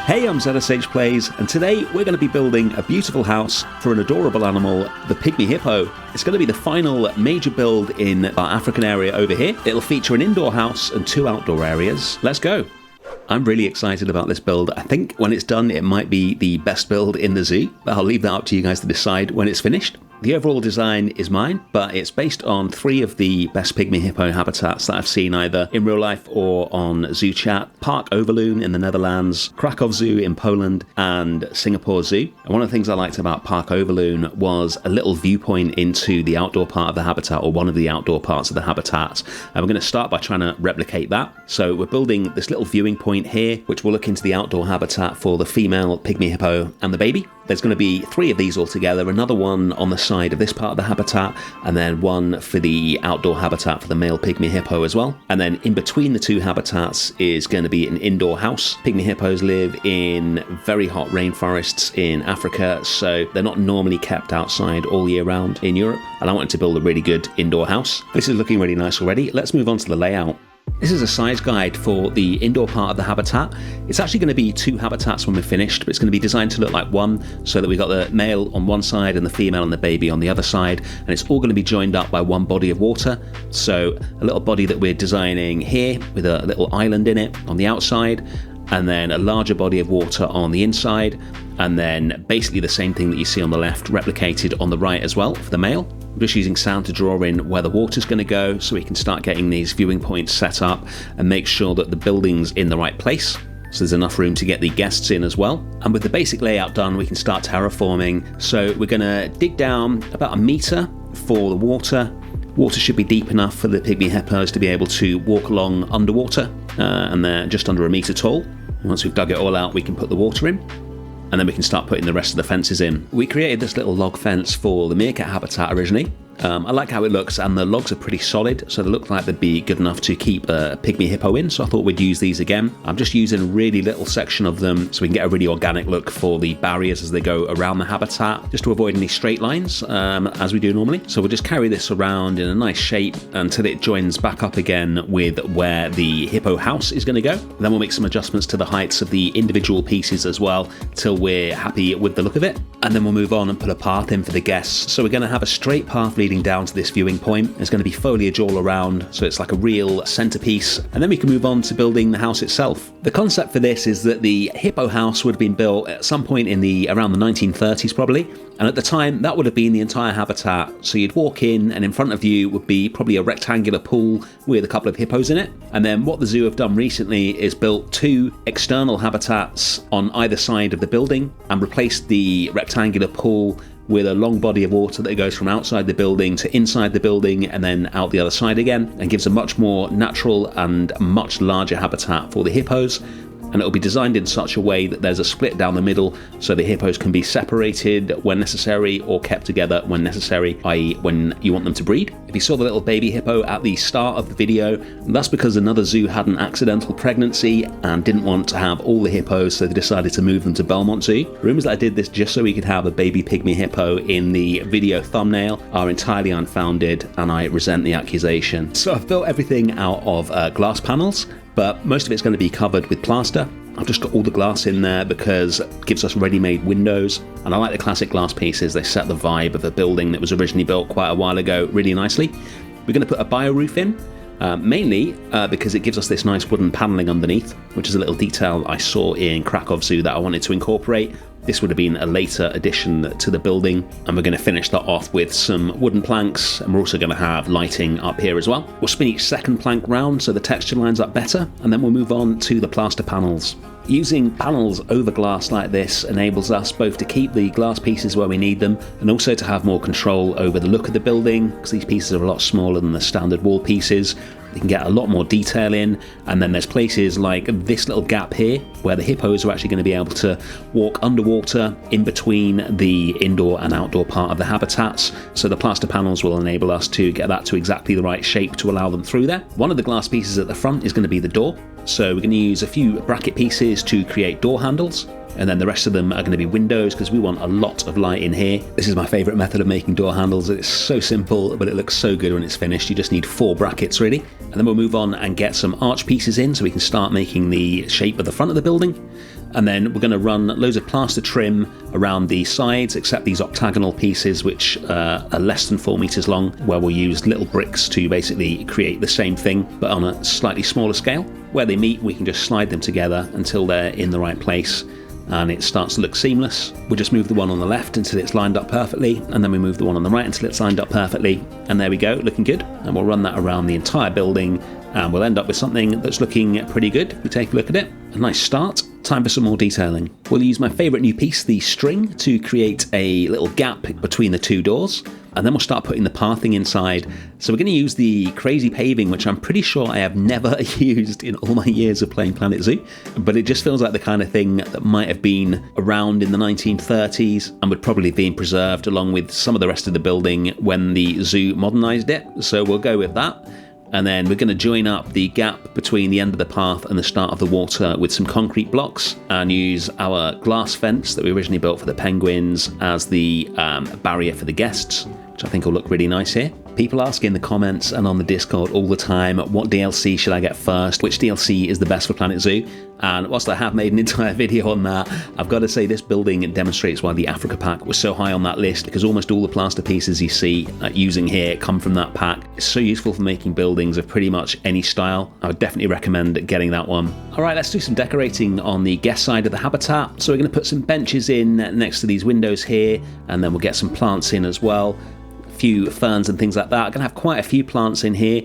Hey, I'm ZSH Plays, and today we're going to be building a beautiful house for an adorable animal, the Pygmy Hippo. It's going to be the final major build in our African area over here. It'll feature an indoor house and 2 outdoor areas. Let's go. I'm really excited about this build. I think when it's done, it might be the best build in the zoo, but I'll leave that up to you guys to decide when it's finished. The overall design is mine, but it's based on 3 of the best Pygmy Hippo habitats that I've seen either in real life or on Zoo Chat. Park Overloon in the Netherlands, Krakow Zoo in Poland, and Singapore Zoo. And one of the things I liked about Park Overloon was a little viewpoint into the outdoor part of the habitat, or one of the outdoor parts of the habitat. And we're going to start by trying to replicate that. So we're building this little viewing point here, which will look into the outdoor habitat for the female Pygmy Hippo and the baby. There's going to be 3 of these altogether, another one on the side of this part of the habitat, and then one for the outdoor habitat for the male Pygmy Hippo as well. And then in between the 2 habitats is going to be an indoor house. Pygmy Hippos live in very hot rainforests in Africa, so they're not normally kept outside all year round in Europe, and I wanted to build a really good indoor house. This is looking really nice already. Let's move on to the layout. This is a size guide for the indoor part of the habitat. It's actually going to be 2 habitats when we're finished, but it's going to be designed to look like one, so that we've got the male on one side and the female and the baby on the other side, and it's all going to be joined up by one body of water. So a little body that we're designing here with a little island in it on the outside, and then a larger body of water on the inside, and then basically the same thing that you see on the left replicated on the right as well for the male. I'm just using sound to draw in where the water's going to go so we can start getting these viewing points set up and make sure that the building's in the right place, so there's enough room to get the guests in as well. And with the basic layout done, we can start terraforming. So we're going to dig down about 1 meter for the water. Water should be deep enough for the Pygmy Hippos to be able to walk along underwater, and they're just under 1 meter tall. Once we've dug it all out, we can put the water in, and then we can start putting the rest of the fences in. We created this little log fence for the meerkat habitat originally. I like how it looks, and the logs are pretty solid, so they look like they'd be good enough to keep a Pygmy Hippo in, so I thought we'd use these again. I'm just using a really little section of them so we can get a really organic look for the barriers as they go around the habitat, just to avoid any straight lines as we do normally. So we'll just carry this around in a nice shape until it joins back up again with where the hippo house is going to go. Then we'll make some adjustments to the heights of the individual pieces as well till we're happy with the look of it. And then we'll move on and put a path in for the guests. So we're going to have a straight path leading down to this viewing point. There's going to be foliage all around, so it's like a real centerpiece. And then we can move on to building the house itself. The concept for this is that the hippo house would have been built at some point in around the 1930s probably. And at the time, that would have been the entire habitat. So you'd walk in, and in front of you would be probably a rectangular pool with a couple of hippos in it. And then what the zoo have done recently is built 2 external habitats on either side of the building and replaced the rectangular pool with a long body of water that goes from outside the building to inside the building and then out the other side again, and gives a much more natural and much larger habitat for the hippos. And it'll be designed in such a way that there's a split down the middle, so the hippos can be separated when necessary or kept together when necessary, i.e. when you want them to breed. If you saw the little baby hippo at the start of the video, that's because another zoo had an accidental pregnancy and didn't want to have all the hippos, so they decided to move them to Bellemont Zoo. Rumours that I did this just so we could have a baby Pygmy Hippo in the video thumbnail are entirely unfounded, and I resent the accusation. So I've built everything out of glass panels, but most of it's going to be covered with plaster. I've just got all the glass in there because it gives us ready-made windows, and I like the classic glass pieces. They set the vibe of a building that was originally built quite a while ago really nicely. We're going to put a bio roof in, mainly because it gives us this nice wooden panelling underneath, which is a little detail I saw in Krakow Zoo that I wanted to incorporate. This would have been a later addition to the building, and we're going to finish that off with some wooden planks, and we're also going to have lighting up here as well. We'll spin each second plank round so the texture lines up better, and then we'll move on to the plaster panels. Using panels over glass like this enables us both to keep the glass pieces where we need them and also to have more control over the look of the building, because these pieces are a lot smaller than the standard wall pieces. You can get a lot more detail in, and then there's places like this little gap here where the hippos are actually going to be able to walk underwater in between the indoor and outdoor part of the habitats, so the plaster panels will enable us to get that to exactly the right shape to allow them through there. One of the glass pieces at the front is going to be the door, so we're going to use a few bracket pieces to create door handles. and then the rest of them are going to be windows because we want a lot of light in here. This is my favourite method of making door handles. It's so simple, but it looks so good when it's finished. You just need 4 brackets really. And then we'll move on and get some arch pieces in so we can start making the shape of the front of the building. And then we're going to run loads of plaster trim around the sides, except these octagonal pieces, which are less than 4 meters long, where we'll use little bricks to basically create the same thing, but on a slightly smaller scale. Where they meet, we can just slide them together until they're in the right place, and it starts to look seamless. We'll just move the one on the left until it's lined up perfectly, and then we move the one on the right until it's lined up perfectly. And there we go, looking good. And we'll run that around the entire building, and we'll end up with something that's looking pretty good. If we take a look at it, a nice start. Time for some more detailing. We'll use my favourite new piece, the string, to create a little gap between the two doors, and then we'll start putting the pathing inside. So we're going to use the crazy paving, which I'm pretty sure I have never used in all my years of playing Planet Zoo, but it just feels like the kind of thing that might have been around in the 1930s and would probably have been preserved along with some of the rest of the building when the zoo modernised it. So we'll go with that. And then we're going to join up the gap between the end of the path and the start of the water with some concrete blocks, and use our glass fence that we originally built for the penguins as the barrier for the guests, which I think will look really nice here. People ask in the comments and on the Discord all the time, what DLC should I get first? Which DLC is the best for Planet Zoo? And whilst I have made an entire video on that, I've got to say this building demonstrates why the Africa pack was so high on that list, because almost all the plaster pieces you see using here come from that pack. It's so useful for making buildings of pretty much any style. I would definitely recommend getting that one. All right, let's do some decorating on the guest side of the habitat. So we're going to put some benches in next to these windows here, and then we'll get some plants in as well. Few ferns and things like that. I'm going to have quite a few plants in here.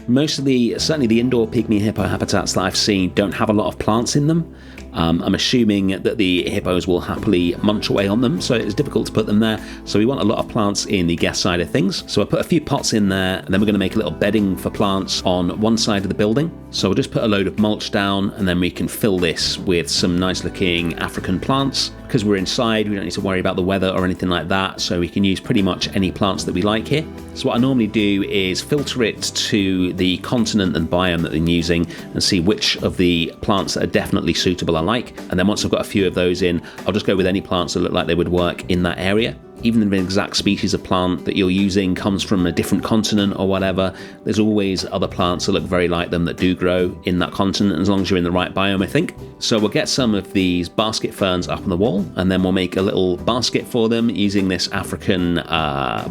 Most of certainly the indoor Pygmy Hippo habitats that I've seen don't have a lot of plants in them. I'm assuming that the hippos will happily munch away on them, so it's difficult to put them there. So we want a lot of plants in the guest side of things. So I'll put a few pots in there, and then we're going to make a little bedding for plants on one side of the building. So we'll just put a load of mulch down, and then we can fill this with some nice looking African plants. Because we're inside, we don't need to worry about the weather or anything like that, so we can use pretty much any plants that we like here. So what I normally do is filter it to the continent and biome that I'm using, and see which of the plants that are definitely suitable I like. And then once I've got a few of those in, I'll just go with any plants that look like they would work in that area. Even if the exact species of plant that you're using comes from a different continent or whatever, there's always other plants that look very like them that do grow in that continent, as long as you're in the right biome, I think. So we'll get some of these basket ferns up on the wall, and then we'll make a little basket for them using this African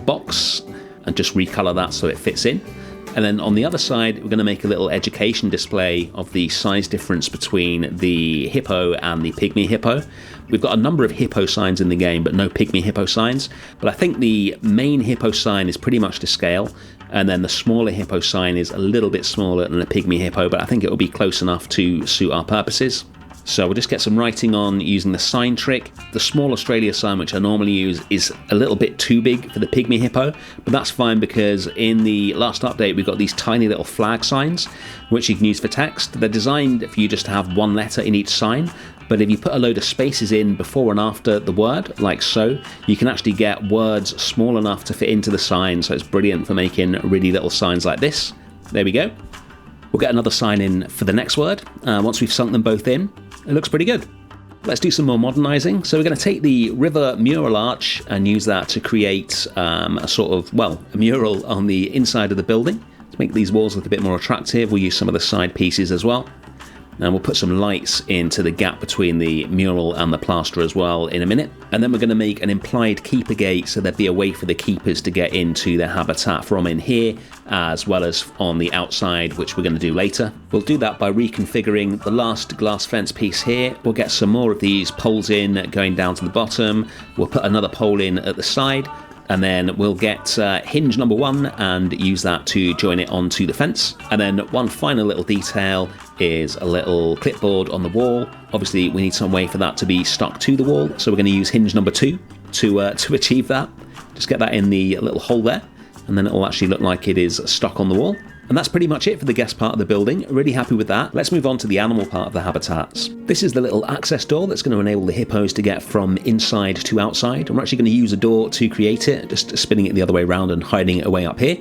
box, and just recolor that so it fits in. And then on the other side, we're going to make a little education display of the size difference between the hippo and the Pygmy Hippo. We've got a number of hippo signs in the game, but no Pygmy Hippo signs. But I think the main hippo sign is pretty much to scale, and then the smaller hippo sign is a little bit smaller than a Pygmy Hippo, but I think it will be close enough to suit our purposes. So we'll just get some writing on using the sign trick. The small Australia sign, which I normally use, is a little bit too big for the Pygmy Hippo, but that's fine because in the last update we've got these tiny little flag signs which you can use for text. They're designed for you just to have one letter in each sign, but if you put a load of spaces in before and after the word, like so, you can actually get words small enough to fit into the sign, so it's brilliant for making really little signs like this. There we go. We'll get another sign in for the next word. Once we've sunk them both in, it looks pretty good. Let's do some more modernising. So we're going to take the river mural arch and use that to create a sort of, well, a mural on the inside of the building. To make these walls look a bit more attractive, we'll use some of the side pieces as well. And we'll put some lights into the gap between the mural and the plaster as well in a minute. And then we're going to make an implied keeper gate, so there'd be a way for the keepers to get into their habitat from in here, as well as on the outside, which we're going to do later. We'll do that by reconfiguring the last glass fence piece here. We'll get some more of these poles in going down to the bottom. We'll put another pole in at the side, and then we'll get hinge number 1 and use that to join it onto the fence. And then one final little detail is a little clipboard on the wall. Obviously we need some way for that to be stuck to the wall, so we're going to use hinge number 2 to achieve that. Just get that in the little hole there, and then it will actually look like it is stuck on the wall. And that's pretty much it for the guest part of the building. Really happy with that. Let's move on to the animal part of the habitats. This is the little access door that's going to enable the hippos to get from inside to outside. And we're actually going to use a door to create it, just spinning it the other way around and hiding it away up here.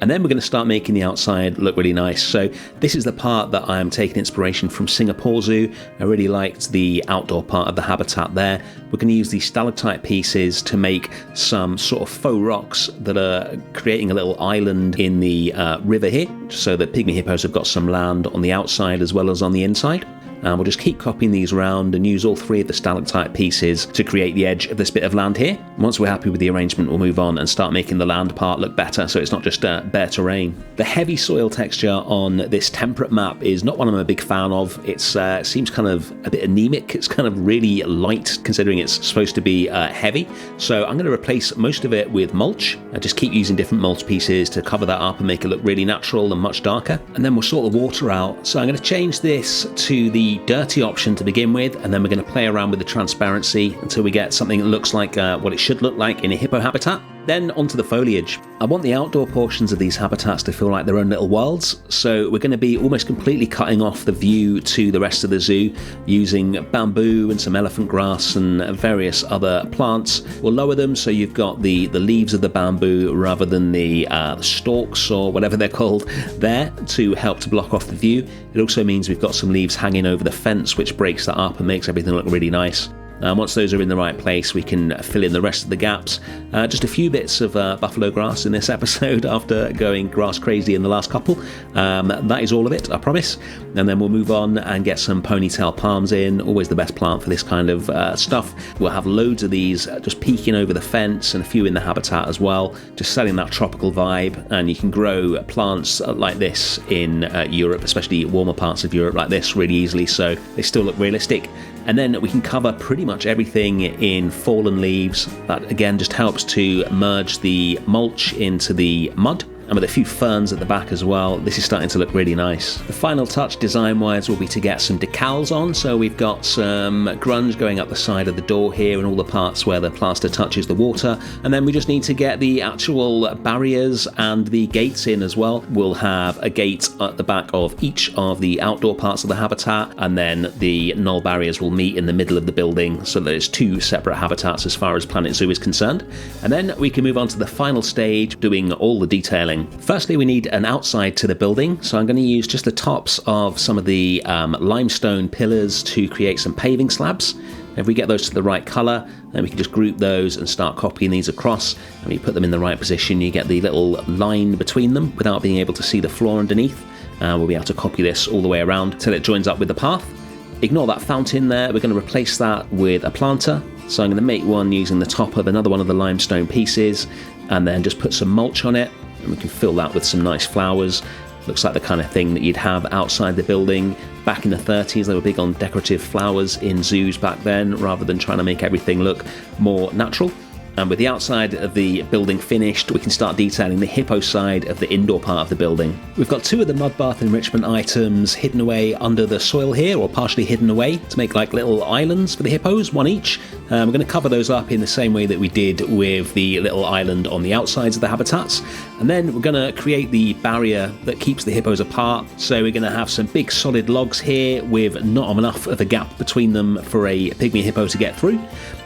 And then we're going to start making the outside look really nice. So this is the part that I am taking inspiration from Singapore Zoo. I really liked the outdoor part of the habitat there. We're going to use these stalactite pieces to make some sort of faux rocks that are creating a little island in the river here, so that Pygmy hippos have got some land on the outside as well as on the inside. And we'll just keep copying these around and use all 3 of the stalactite pieces to create the edge of this bit of land here. Once we're happy with the arrangement, we'll move on and start making the land part look better, so it's not just bare terrain. The heavy soil texture on this temperate map is not one I'm a big fan of. It seems kind of a bit anemic. It's kind of really light considering it's supposed to be heavy. So I'm going to replace most of it with mulch. I just keep using different mulch pieces to cover that up and make it look really natural and much darker. And then we'll sort the water out. So I'm going to change this to the dirty option to begin with, and then we're going to play around with the transparency until we get something that looks like what it should look like in a hippo habitat. Then onto the foliage. I want the outdoor portions of these habitats to feel like their own little worlds, so we're going to be almost completely cutting off the view to the rest of the zoo using bamboo and some elephant grass and various other plants. We'll lower them so you've got the leaves of the bamboo rather than the stalks or whatever they're called there to help to block off the view. It also means we've got some leaves hanging over the fence, which breaks that up and makes everything look really nice. Once those are in the right place, we can fill in the rest of the gaps. Just a few bits of buffalo grass in this episode after going grass crazy in the last couple. That is all of it, I promise. And then we'll move on and get some ponytail palms in, always the best plant for this kind of stuff. We'll have loads of these just peeking over the fence and a few in the habitat as well, just selling that tropical vibe. And you can grow plants like this in Europe, especially warmer parts of Europe like this, really easily, so they still look realistic. And then we can cover pretty much everything in fallen leaves. That again just helps to merge the mulch into the mud. And with a few ferns at the back as well, this is starting to look really nice. The final touch design-wise will be to get some decals on. So we've got some grunge going up the side of the door here and all the parts where the plaster touches the water. And then we just need to get the actual barriers and the gates in as well. We'll have a gate at the back of each of the outdoor parts of the habitat, and then the null barriers will meet in the middle of the building, so there's 2 separate habitats as far as Planet Zoo is concerned. And then we can move on to the final stage, doing all the detailing. Firstly, we need an outside to the building, so I'm going to use just the tops of some of the limestone pillars to create some paving slabs. If we get those to the right colour, then we can just group those and start copying these across. And when you put them in the right position, you get the little line between them without being able to see the floor underneath. We'll be able to copy this all the way around till it joins up with the path. Ignore that fountain there, we're going to replace that with a planter. So I'm going to make one using the top of another one of the limestone pieces, and then just put some mulch on it. And we can fill that with some nice flowers. Looks like the kind of thing that you'd have outside the building. Back in the 30s, they were big on decorative flowers in zoos back then, rather than trying to make everything look more natural. And with the outside of the building finished, we can start detailing the hippo side of the indoor part of the building. We've got 2 of the mud bath enrichment items hidden away under the soil here, or partially hidden away, to make like little islands for the hippos, 1 each. We're going to cover those up in the same way that we did with the little island on the outsides of the habitats. And then we're going to create the barrier that keeps the hippos apart. So we're going to have some big solid logs here with not enough of a gap between them for a pygmy hippo to get through.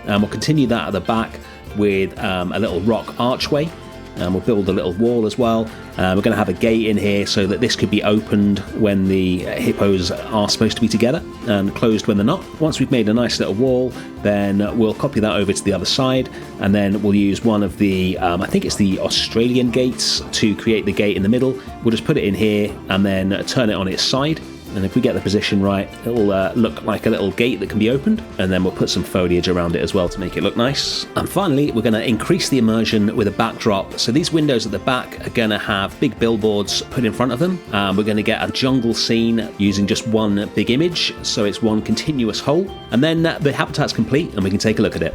And we'll continue that at the back with a little rock archway, and we'll build a little wall as well. We're going to have a gate in here so that this could be opened when the hippos are supposed to be together and closed when they're not. Once we've made a nice little wall, then we'll copy that over to the other side, and then we'll use one of the I think it's the Australian gates to create the gate in the middle. We'll just put it in here and then turn it on its side. And if we get the position right, it'll look like a little gate that can be opened. And then we'll put some foliage around it as well to make it look nice. And finally, we're going to increase the immersion with a backdrop. So these windows at the back are going to have big billboards put in front of them. We're going to get a jungle scene using just one big image, so it's one continuous whole. And then the habitat's complete and we can take a look at it.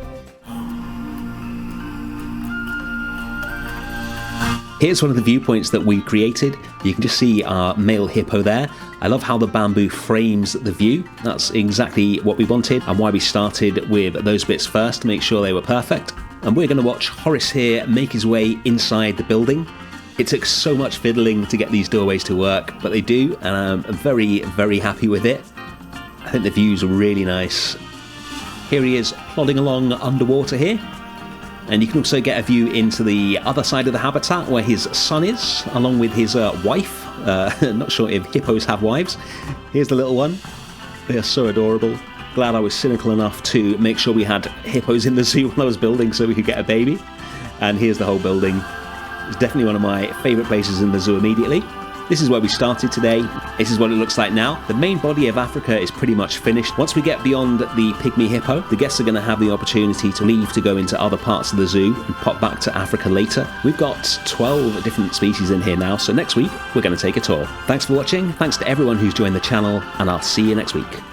Here's one of the viewpoints that we created. You can just see our male hippo there. I love how the bamboo frames the view. That's exactly what we wanted and why we started with those bits first to make sure they were perfect. And we're going to watch Horace here make his way inside the building. It took so much fiddling to get these doorways to work, but they do, and I'm very, very happy with it. I think the view's really nice. Here he is plodding along underwater here. And you can also get a view into the other side of the habitat where his son is, along with his wife. Not sure if hippos have wives. Here's the little one. They are so adorable. Glad I was cynical enough to make sure we had hippos in the zoo when I was building so we could get a baby. And here's the whole building. It's definitely one of my favourite places in the zoo immediately. This is where we started today. This is what it looks like now. The main body of Africa is pretty much finished. Once we get beyond the Pygmy Hippo, the guests are going to have the opportunity to leave to go into other parts of the zoo and pop back to Africa later. We've got 12 different species in here now, so next week we're going to take a tour. Thanks for watching, thanks to everyone who's joined the channel, and I'll see you next week.